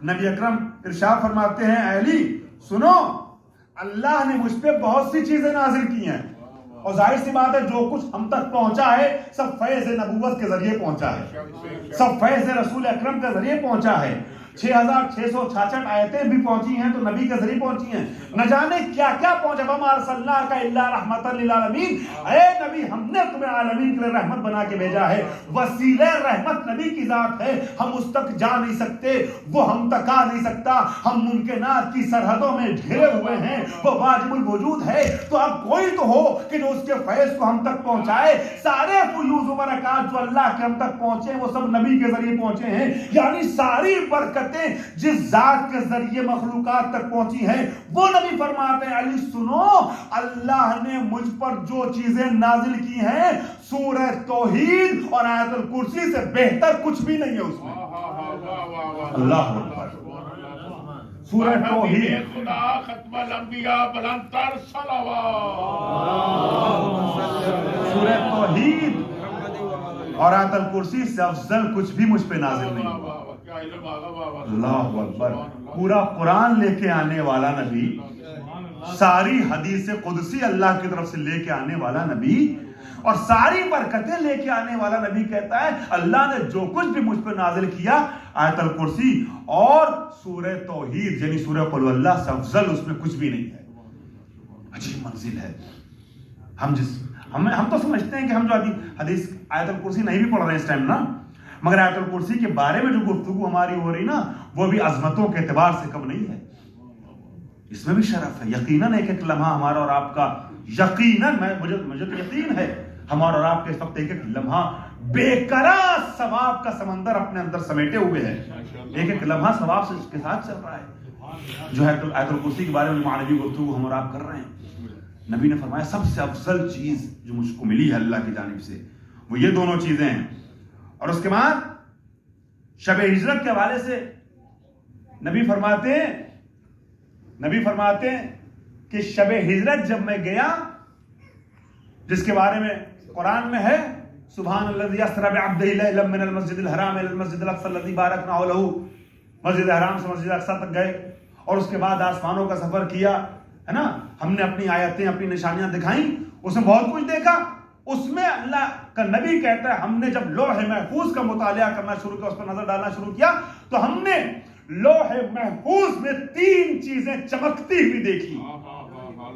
نبی اکرم ارشاد فرماتے ہیں اے علی سنو، اللہ نے مجھ پہ بہت سی چیزیں نازل کی ہیں، اور ظاہر سی بات ہے جو کچھ ہم تک پہنچا ہے سب فیض نبوت کے ذریعے پہنچا ہے، سب فیض رسول اکرم کے ذریعے پہنچا ہے۔ 6666 آیتیں بھی پہنچی ہیں تو نبی کے ذریعے پہنچی ہیں، نہ جانے کیا کیا پہنچا۔ وَمَا أَرْسَلْنَاكَ إِلَّا رَحْمَةً لِلْعَالَمِينَ، اے نبی ہم نے تمہیں عالمین کے لیے رحمت بنا کے بھیجا ہے۔ وسیلہ رحمت نبی کی ذات ہے، ہم اس تک جا نہیں سکتے، وہ ہم تک آ نہیں سکتا، ہم ممکنات کی سرحدوں میں گھرے ہوئے ہیں، وہ واجب الوجود ہے۔ تو اب کوئی تو ہو کہ جو اس کے فیض کو ہم تک پہنچائے۔ سارے فیوز و برکات جو اللہ کے ہم تک پہنچے وہ سب نبی کے ذریعے پہنچے ہیں، یعنی ساری برکتیں جس ذات کے ذریعے مخلوقات تک پہنچی ہیں وہ نبی فرماتے ہیں علی سنو، اللہ نے مجھ پر جو چیزیں نازل کی ہیں سورہ توحید اور آیت الکرسی سے بہتر کچھ بھی نہیں ہے اس میں۔ اللہ اکبر، سورہ توحید، خدا ختم الانبیاء بلندتر صلوات، سورہ توحید اور آیت الکرسی سے افضل کچھ بھی مجھ پہ نازل نہیں ہوا۔ اللہ اکبر، پورا قرآن لے کے آنے والا نبی، ساری حدیث قدسی اللہ کی طرف سے لے کے آنے والا نبی، اور ساری برکتیں لے کے آنے والا نبی کہتا ہے اللہ نے جو کچھ بھی مجھ پر نازل کیا آیت الکرسی اور سورہ توحید یعنی سورہ قل هو اللہ سے افضل اس میں کچھ بھی نہیں ہے۔ عجیب منزل ہے۔ ہم تو سمجھتے ہیں کہ ہم جو ابھی حدیث آیت الکرسی نہیں بھی پڑھ رہے ہیں اس ٹائم نا، مگر آیت الکرسی کے بارے میں جو گفتگو ہماری ہو رہی نا وہ بھی عظمتوں کے اعتبار سے کم نہیں ہے، اس میں بھی شرف ہے۔ یقیناً ایک ایک لمحہ ہمارا اور آپ کا، یقیناً مجھے تو یقین ہے ہمارا اور آپ کے اس وقت ایک ایک لمحہ بے قرار ثواب کا سمندر اپنے اندر سمیٹے ہوئے ہے، ایک ایک لمحہ ثواب سے اس کے ساتھ چل رہا ہے۔ جو آیت الکرسی کے بارے میں معنوی گفتگو ہم اور آپ کر رہے ہیں، نبی نے فرمایا سب سے افضل چیز جو مجھ کو ملی ہے اللہ کی جانب سے وہ یہ دونوں چیزیں ہیں۔ اور اس کے بعد شب ہجرت کے حوالے سے نبی فرماتے ہیں کہ شب ہجرت جب میں گیا، جس کے بارے میں قرآن میں ہے سبحان الذی اسری بعبدہ لیلا من المسجد الحرام الی المسجد الاقصی الذی بارکنا حولہ، مسجد حرام سے مسجد اقصی تک گئے اور اس کے بعد آسمانوں کا سفر کیا، ہے نا، ہم نے اپنی آیتیں اپنی نشانیاں دکھائیں، اس میں بہت کچھ دیکھا۔ اس میں اللہ کا نبی کہتا ہے ہم نے جب لوح محفوظ کا مطالعہ کرنا شروع کیا، اس پر نظر ڈالنا شروع کیا تو ہم نے لوح محفوظ میں 3 چیزیں چمکتی ہوئی دیکھی،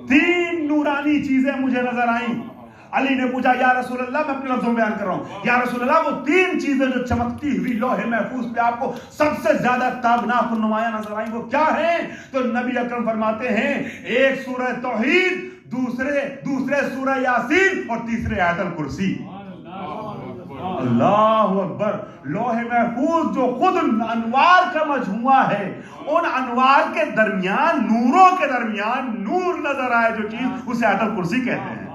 3 نورانی چیزیں مجھے نظر آئیں۔ علی نے پوچھا یا رسول اللہ، میں اپنے لفظوں میں بیان کر رہا ہوں، یا رسول اللہ وہ 3 چیزیں جو چمکتی ہوئی لوح محفوظ پہ آپ کو سب سے زیادہ تابناک و نمایاں نظر آئیں وہ کیا ہیں؟ تو نبی اکرم فرماتے ہیں ایک سورہ توحید، دوسرے سورہ یاسین اور تیسرے آیت الکرسی۔ اللہ اکبر، لوح محفوظ جو خود انوار کا مجموعہ ہے، ان انوار کے درمیان، نوروں کے درمیان نور نظر آئے جو چیز، اسے آیت الکرسی کہتے ہیں۔